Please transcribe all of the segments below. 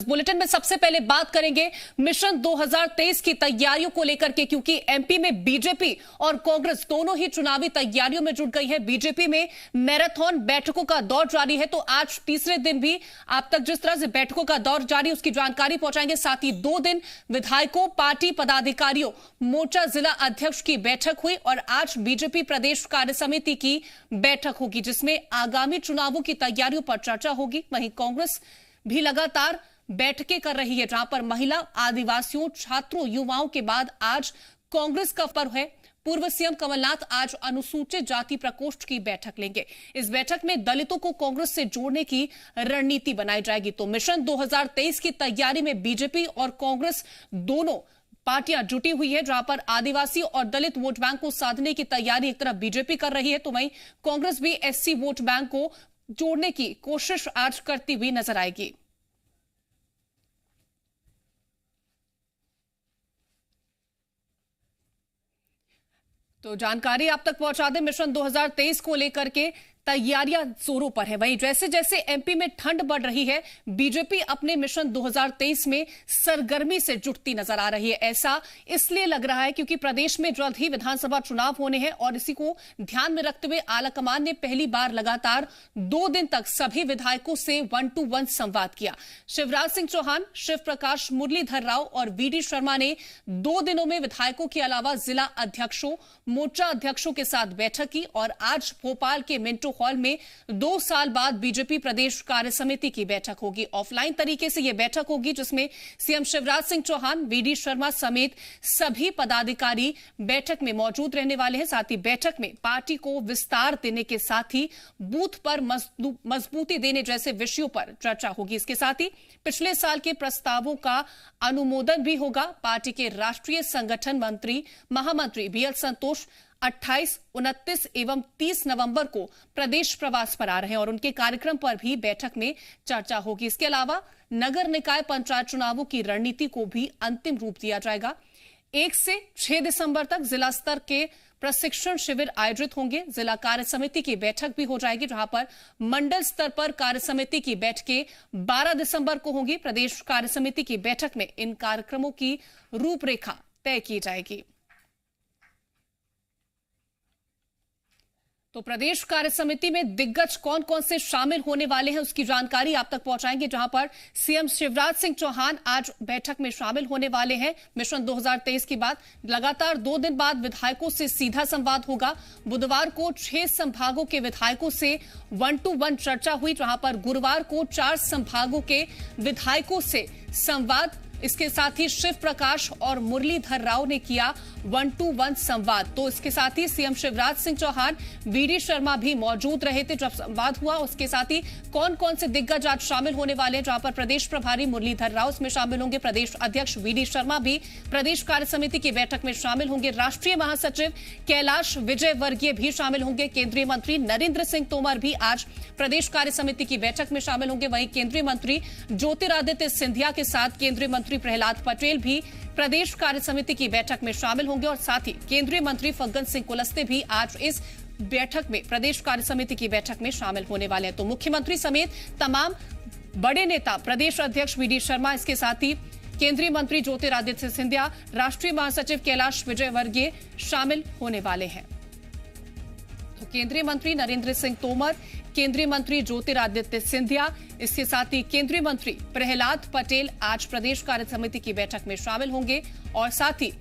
Bulletin में सबसे पहले बात करेंगे मिशन 2023 की तैयारियों को लेकर के, क्योंकि एमपी में बीजेपी और कांग्रेस दोनों ही चुनावी तैयारियों में जुट गई है। बीजेपी में मैराथन बैठकों का दौर जारी है, तो आज तीसरे दिन भी आप तक जिस तरह से बैठकों का दौर जारी, उसकी जानकारी पहुंचाएंगे। साथ ही 2 दिन विधायकों, पार्टी पदाधिकारियों, मोर्चा जिला अध्यक्ष की बैठक हुई और आज बीजेपी प्रदेश कार्य समिति की बैठक होगी, जिसमें आगामी चुनावों की तैयारियों पर चर्चा होगी। वहीं कांग्रेस भी लगातार बैठकें कर रही है, जहां पर महिला, आदिवासियों, छात्रों, युवाओं के बाद आज कांग्रेस का पर्व है। पूर्व सीएम कमलनाथ आज अनुसूचित जाति प्रकोष्ठ की बैठक लेंगे। इस बैठक में दलितों को कांग्रेस से जोड़ने की रणनीति बनाई जाएगी। तो मिशन 2023 की तैयारी में बीजेपी और कांग्रेस दोनों पार्टियां जुटी हुई है, जहां पर आदिवासी और दलित वोट बैंक को साधने की तैयारी एक तरफ बीजेपी कर रही है, तो वहीं कांग्रेस भी एससी वोट बैंक को जोड़ने की कोशिश आज करती हुई नजर आएगी। तो जानकारी आप तक पहुंचा दें, मिशन 2023 को लेकर के तैयारियां जोरों पर है। वहीं जैसे जैसे एमपी में ठंड बढ़ रही है, बीजेपी अपने मिशन 2023 में सरगर्मी से जुटती नजर आ रही है। ऐसा इसलिए लग रहा है क्योंकि प्रदेश में जल्द ही विधानसभा चुनाव होने हैं और इसी को ध्यान में रखते हुए आलाकमान ने पहली बार लगातार 2 दिन तक सभी विधायकों से 1-to-1 संवाद किया। शिवराज सिंह चौहान, शिव प्रकाश, मुरलीधर राव और वीडी शर्मा ने 2 दिनों में विधायकों के अलावा जिला अध्यक्षों, मोर्चा अध्यक्षों के साथ बैठक की और आज भोपाल के मिंटो हॉल में 2 साल बाद बीजेपी प्रदेश कार्य समिति की बैठक होगी। ऑफलाइन तरीके से यह बैठक होगी, जिसमें सीएम शिवराज सिंह चौहान, वीडी शर्मा समेत सभी पदाधिकारी बैठक में मौजूद रहने वाले हैं। साथ ही बैठक में पार्टी को विस्तार देने के साथ ही बूथ पर मजबूती देने जैसे विषयों पर चर्चा होगी। इसके साथ ही पिछले साल के प्रस्तावों का अनुमोदन भी होगा। पार्टी के राष्ट्रीय संगठन मंत्री महामंत्री बीएल संतोष 28, 29 एवं 30 नवंबर को प्रदेश प्रवास पर आ रहे हैं और उनके कार्यक्रम पर भी बैठक में चर्चा होगी। इसके अलावा नगर निकाय पंचायत चुनावों की रणनीति को भी अंतिम रूप दिया जाएगा। 1 से 6 दिसंबर तक जिला स्तर के प्रशिक्षण शिविर आयोजित होंगे। जिला कार्य समिति की बैठक भी हो जाएगी, जहां पर मंडल स्तर पर कार्य समिति की बैठकें 12 दिसंबर को होंगी। प्रदेश कार्य समिति की बैठक में इन कार्यक्रमों की रूपरेखा तय की जाएगी। तो प्रदेश कार्य समिति में दिग्गज कौन कौन से शामिल होने वाले हैं, उसकी जानकारी आप तक पहुंचाएंगे, जहां पर सीएम शिवराज सिंह चौहान आज बैठक में शामिल होने वाले हैं। मिशन 2023 के बाद लगातार 2 दिन बाद विधायकों से सीधा संवाद होगा। बुधवार को 6 संभागों के विधायकों से 1-to-1 चर्चा हुई, जहां पर गुरुवार को 4 संभागों के विधायकों से संवाद। इसके साथ ही शिव प्रकाश और मुरलीधर राव ने किया 1-to-1 संवाद। तो इसके साथ ही सीएम शिवराज सिंह चौहान, वीडी शर्मा भी मौजूद रहे थे जब संवाद हुआ। उसके साथ ही कौन कौन से दिग्गज आज शामिल होने वाले हैं, जहां पर प्रदेश प्रभारी मुरलीधर राव इसमें शामिल होंगे, प्रदेश अध्यक्ष वीडी शर्मा भी प्रदेश कार्य समिति की बैठक में शामिल होंगे, राष्ट्रीय महासचिव कैलाश विजयवर्गीय भी शामिल होंगे, केंद्रीय मंत्री नरेंद्र सिंह तोमर भी आज प्रदेश कार्य समिति की बैठक में शामिल होंगे। वहीं केंद्रीय मंत्री ज्योतिरादित्य सिंधिया के साथ केंद्रीय मंत्री प्रहलाद पटेल भी प्रदेश कार्य समिति की बैठक में शामिल होंगे और साथ ही केंद्रीय मंत्री फग्गन सिंह कुलस्ते भी आज इस बैठक में प्रदेश कार्य समिति की बैठक में शामिल होने वाले हैं। तो मुख्यमंत्री समेत तमाम बड़े नेता, प्रदेश अध्यक्ष वीडी शर्मा, इसके साथ ही केंद्रीय मंत्री ज्योतिरादित्य सिंधिया, राष्ट्रीय महासचिव कैलाश विजयवर्गीय शामिल होने वाले हैं। तो केंद्रीय मंत्री नरेंद्र सिंह तोमर, केंद्रीय मंत्री ज्योतिरादित्य सिंधिया, इसके साथ ही केंद्रीय मंत्री प्रहलाद पटेल आज प्रदेश कार्य समिति की बैठक में शामिल होंगे। और साथ ही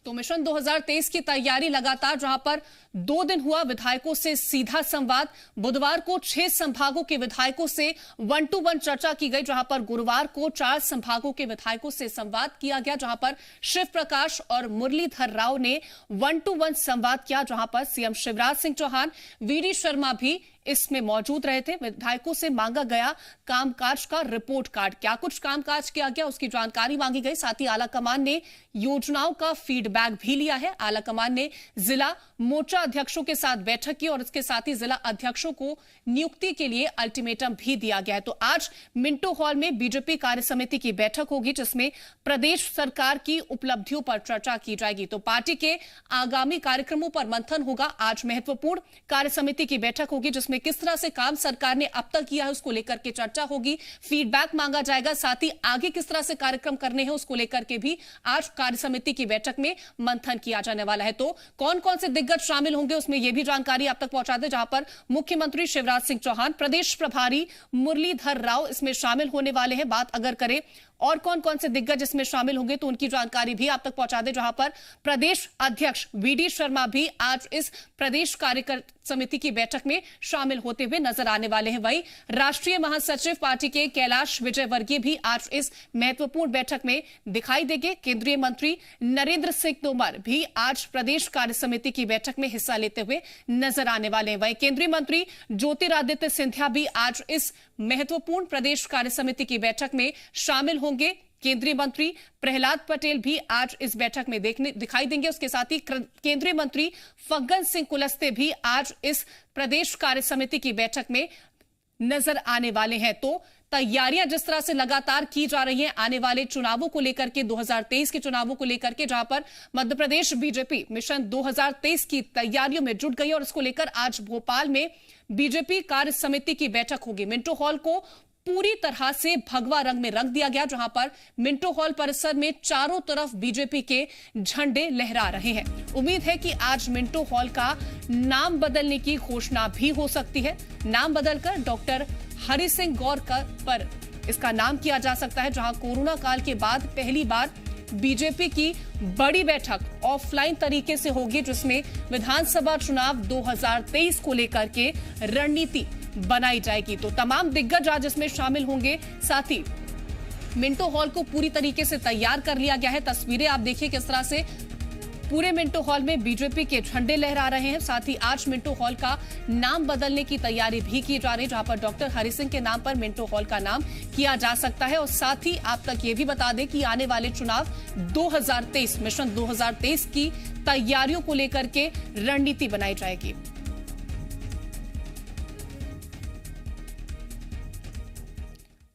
तो मिशन 2023 की तैयारी लगातार, जहां पर 2 दिन हुआ विधायकों से सीधा संवाद। बुधवार को 6 संभागों के विधायकों से 1-to-1 चर्चा की गई, जहां पर गुरुवार को 4 संभागों के विधायकों से संवाद किया गया, जहां पर शिव प्रकाश और मुरलीधर राव ने 1-to-1 संवाद किया, जहां पर सीएम शिवराज सिंह चौहान, वीडी शर्मा भी इसमें मौजूद रहे थे। विधायकों से मांगा गया कामकाज का रिपोर्ट कार्ड, क्या कुछ कामकाज किया गया उसकी जानकारी मांगी गई। साथ ही आलाकमान ने योजनाओं का फीडबैक भी लिया है। आलाकमान ने जिला मोर्चा अध्यक्षों के साथ बैठक की और इसके साथ ही जिला अध्यक्षों को नियुक्ति के लिए अल्टीमेटम भी दिया गया है। तो आज मिंटो हॉल में बीजेपी कार्य समिति की बैठक होगी, जिसमें प्रदेश सरकार की उपलब्धियों पर चर्चा की जाएगी। तो पार्टी के आगामी कार्यक्रमों पर मंथन होगा। आज महत्वपूर्ण कार्य समिति की बैठक होगी, जिसमें उसमें किस तरह से काम सरकार ने अब तक किया है उसको लेकर के चर्चा होगी, फीडबैक मांगा जाएगा, साथ ही आगे किस तरह से कार्यक्रम करने हैं उसको लेकर के भी आज कार्य समिति की बैठक में मंथन किया जाने वाला है। तो कौन कौन से दिग्गज शामिल होंगे उसमें यह भी जानकारी आप तक पहुंचा दे, जहां पर मुख्यमंत्री शिवराज सिंह चौहान, प्रदेश प्रभारी मुरलीधर राव इसमें शामिल होने वाले हैं। बात अगर करें और कौन कौन से दिग्गज इसमें शामिल होंगे तो उनकी जानकारी भी आप तक पहुंचा दे, जहां पर प्रदेश अध्यक्ष वीडी शर्मा भी आज इस प्रदेश कार्य समिति की बैठक में शामिल होते हुए नजर आने वाले हैं। वहीं राष्ट्रीय महासचिव पार्टी के कैलाश विजयवर्गीय भी आज इस महत्वपूर्ण बैठक में दिखाई देंगे। केंद्रीय मंत्री नरेंद्र सिंह तोमर भी आज प्रदेश कार्य समिति की बैठक में हिस्सा लेते हुए नजर आने वाले हैं। वहीं केंद्रीय मंत्री ज्योतिरादित्य सिंधिया भी आज इस महत्वपूर्ण प्रदेश कार्य समिति की बैठक में शामिल होंगे। केंद्रीय मंत्री प्रहलाद पटेल भी आज इस बैठक में दिखाई देंगे। उसके साथ ही केंद्रीय मंत्री फग्गन सिंह कुलस्ते भी आज इस प्रदेश कार्य समिति की बैठक में नजर आने वाले हैं। तो तैयारियां जिस तरह से लगातार की जा रही हैं आने वाले चुनावों को लेकर के, 2023 के चुनावों को लेकर के, जहां पर मध्य प्रदेश बीजेपी मिशन 2023 की तैयारियों में जुट गई और इसको लेकर आज भोपाल में बीजेपी कार्य समिति की बैठक होगी। मिंटो हॉल को पूरी तरह से भगवा रंग में रंग दिया गया, जहां पर मिंटो हॉल परिसर में चारों तरफ बीजेपी के झंडे लहरा रहे हैं। उम्मीद है कि आज मिंटो हॉल का नाम बदलने की घोषणा भी हो सकती है। नाम बदलकर डॉक्टर हरि सिंह गौर पर इसका नाम किया जा सकता है, जहां कोरोना काल के बाद पहली बार बीजेपी की बड़ी बैठक ऑफलाइन तरीके से होगी, जिसमें विधानसभा चुनाव 2023 को लेकर के रणनीति बनाई जाएगी। तो तमाम दिग्गज आज इसमें शामिल होंगे। साथ ही मिंटो हॉल को पूरी तरीके से तैयार कर लिया गया है। तस्वीरें आप देखिए किस तरह से पूरे मिंटो हॉल में बीजेपी के झंडे लहरा रहे हैं। साथ ही आज मिंटो हॉल का नाम बदलने की तैयारी भी की जा रही है, जहां पर डॉक्टर हरि सिंह के नाम पर मिंटो हॉल का नाम किया जा सकता है। और साथ ही आप तक ये भी बता दें कि आने वाले चुनाव 2023 मिशन 2023 की तैयारियों को लेकर के रणनीति बनाई जाएगी।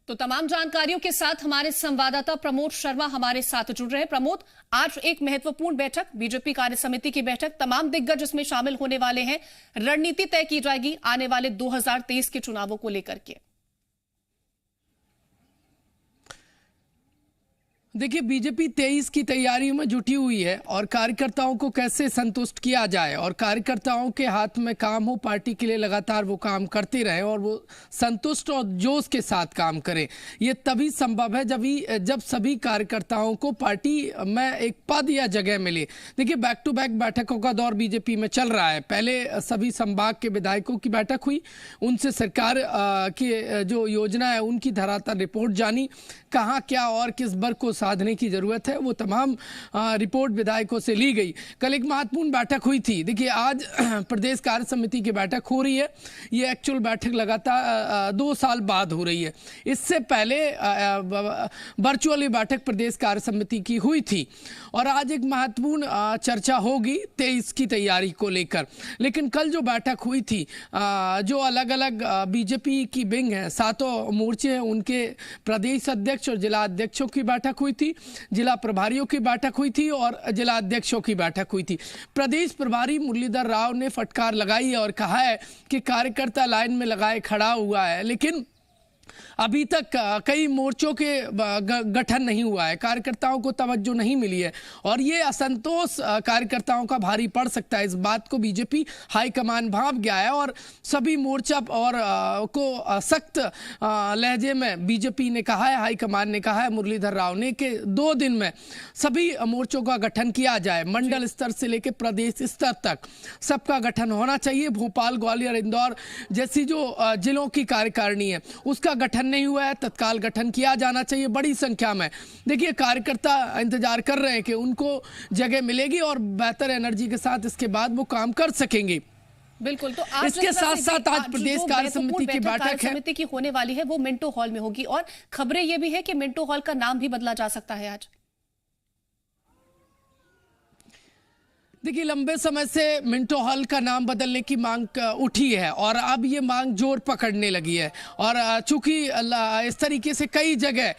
तो तमाम जानकारियों के साथ हमारे संवाददाता प्रमोद शर्मा हमारे साथ जुड़ रहे हैं। प्रमोद, आज एक महत्वपूर्ण बैठक, बीजेपी कार्य समिति की बैठक, तमाम दिग्गज इसमें शामिल होने वाले हैं। रणनीति तय की जाएगी आने वाले 2023 के चुनावों को लेकर के। देखिए, बीजेपी 23 की तैयारियों में जुटी हुई है और कार्यकर्ताओं को कैसे संतुष्ट किया जाए और कार्यकर्ताओं के हाथ में काम हो, पार्टी के लिए लगातार वो काम करते रहें और वो संतुष्ट और जोश के साथ काम करें। ये तभी संभव है जब सभी कार्यकर्ताओं को पार्टी में एक पद या जगह मिले। देखिए, बैक टू बैक बैठकों का दौर बीजेपी में चल रहा है। पहले सभी संभाग के विधायकों की बैठक हुई, उनसे सरकार की जो योजना है उनकी धरातल रिपोर्ट जानी, कहाँ क्या और किस वर्ग को साधने की जरूरत है, वो तमाम रिपोर्ट विधायकों से ली गई। कल एक महत्वपूर्ण बैठक हुई थी। देखिए, आज प्रदेश कार्य समिति की बैठक हो रही है। ये एक्चुअल बैठक लगातार 2 साल बाद हो रही है। इससे पहले वर्चुअली बैठक प्रदेश कार्य समिति की हुई थी और आज एक महत्वपूर्ण चर्चा होगी 23 की तैयारी को लेकर। लेकिन कल जो बैठक हुई थी, जो अलग अलग बीजेपी की विंग है, 7 मोर्चे हैं, उनके प्रदेश अध्यक्ष और जिला अध्यक्षों की बैठक हुई थी, जिला प्रभारियों की बैठक हुई थी और जिला अध्यक्षों की बैठक हुई थी। प्रदेश प्रभारी मुरलीधर राव ने फटकार लगाई है और कहा है कि कार्यकर्ता लाइन में लगाए खड़ा हुआ है, लेकिन अभी तक कई मोर्चों के गठन नहीं हुआ है, कार्यकर्ताओं को तवज्जो नहीं मिली है और ये असंतोष कार्यकर्ताओं का भारी पड़ सकता है। इस बात को बीजेपी हाईकमान भांप गया है और सभी मोर्चा और को सख्त लहजे में बीजेपी ने कहा है, हाईकमान ने कहा है, मुरलीधर राव ने, कि 2 दिन में सभी मोर्चों का गठन किया जाए। मंडल स्तर से लेकर प्रदेश स्तर तक सबका गठन होना चाहिए। भोपाल, ग्वालियर, इंदौर जैसी जो जिलों की कार्यकारिणी है उसका गठन नहीं हुआ है, तत्काल गठन किया जाना चाहिए बड़ी संख्या में। देखिए, कार्यकर्ता इंतजार कर रहे हैं कि उनको जगह मिलेगी और बेहतर एनर्जी के साथ इसके बाद वो काम कर सकेंगे। बिल्कुल। तो आज इसके साथ साथ आज प्रदेश कार्य समिति की बैठक समिति की होने वाली है, वो मिंटो हॉल में होगी और खबरें ये भी है कि मिंटो हॉल का नाम भी बदला जा सकता है आज। देखिए, लंबे समय से मिंटो हॉल का नाम बदलने की मांग उठी है और अब ये मांग जोर पकड़ने लगी है। और चूंकि इस तरीके से कई जगह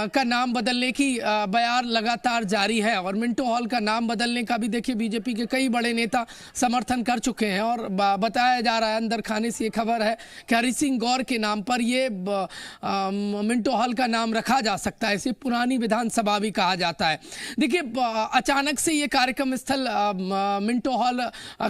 का नाम बदलने की बयान लगातार जारी है और मिंटो हॉल का नाम बदलने का भी देखिए बीजेपी के कई बड़े नेता समर्थन कर चुके हैं। और बताया जा रहा है, अंदर खाने से ये खबर है कि हरि सिंह गौर के नाम पर ये मिंटो हॉल का नाम रखा जा सकता है। इसे पुरानी विधानसभा भी कहा जाता है। देखिए, अचानक से ये कार्यक्रम स्थल मिंटो हॉल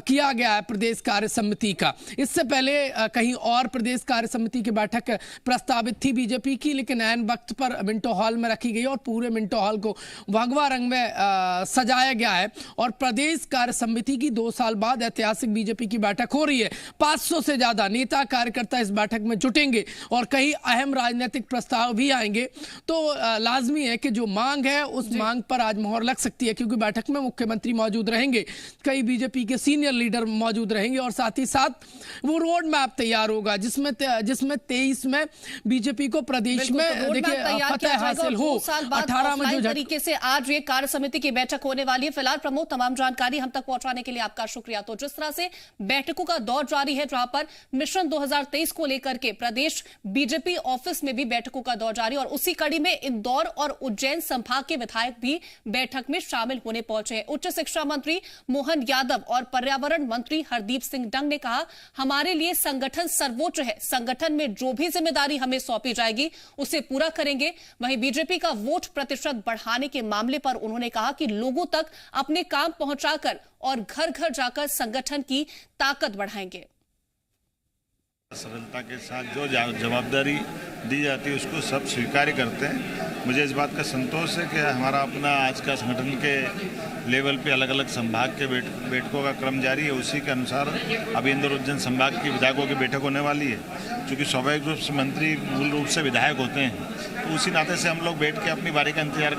किया गया है प्रदेश कार्य समिति का। इससे पहले कहीं और प्रदेश कार्य समिति की बैठक प्रस्तावित थी बीजेपी की, लेकिन ऐन वक्त पर मिंटो हॉल में रखी गई और पूरे मिंटो हॉल को भगवा रंग में सजाया गया है। और प्रदेश कार्य समिति की 2 साल बाद ऐतिहासिक बीजेपी की बैठक हो रही है। 500 से ज्यादा नेता कार्यकर्ता इस बैठक में जुटेंगे और कई अहम राजनीतिक प्रस्ताव भी आएंगे। तो लाजमी है कि जो मांग है उस मांग पर आज मोहर लग सकती है, क्योंकि बैठक में मुख्यमंत्री मौजूद रहेंगे, कई बीजेपी के सीनियर लीडर मौजूद रहेंगे और साथ ही साथ वो रोड मैप तैयार होगा जिसमें 23 में बीजेपी को प्रदेश में देखिए फतह हासिल हो। 18 में जो तरीके से आज ये कार्य समिति की बैठक होने वाली है। फिलहाल प्रमोद, तमाम जानकारी हम तक पहुंचाने के लिए आपका शुक्रिया। तो जिस तरह से बैठकों का दौर जारी है, जहां पर मिशन 2023 को लेकर के प्रदेश बीजेपी ऑफिस में भी बैठकों का दौर जारी और उसी कड़ी में इंदौर और उज्जैन संभाग के विधायक भी बैठक में शामिल होने पहुंचे हैं। उच्च शिक्षा मंत्री मोहन यादव और पर्यावरण मंत्री हरदीप सिंह डंग ने कहा, हमारे लिए संगठन सर्वोच्च है, संगठन में जो भी जिम्मेदारी हमें सौंपी जाएगी उसे पूरा करेंगे। वहीं बीजेपी का वोट प्रतिशत बढ़ाने के मामले पर उन्होंने कहा कि लोगों तक अपने काम पहुंचाकर और घर घर जाकर संगठन की ताकत बढ़ाएंगे। सरलता के साथ जो जवाबदारी दी जाती है उसको सब स्वीकार करते हैं। मुझे इस बात का संतोष है कि हमारा अपना आज का संगठन के लेवल पे अलग अलग संभाग के बैठकों का क्रम जारी है। उसी के अनुसार अभी इंदौर उज्जैन संभाग के विधायकों की बैठक होने वाली है। क्योंकि स्वाभाविक रूप से मंत्री मूल रूप से विधायक होते हैं, तो उसी नाते से हम लोग बैठ के अपनी बारी का इंतजार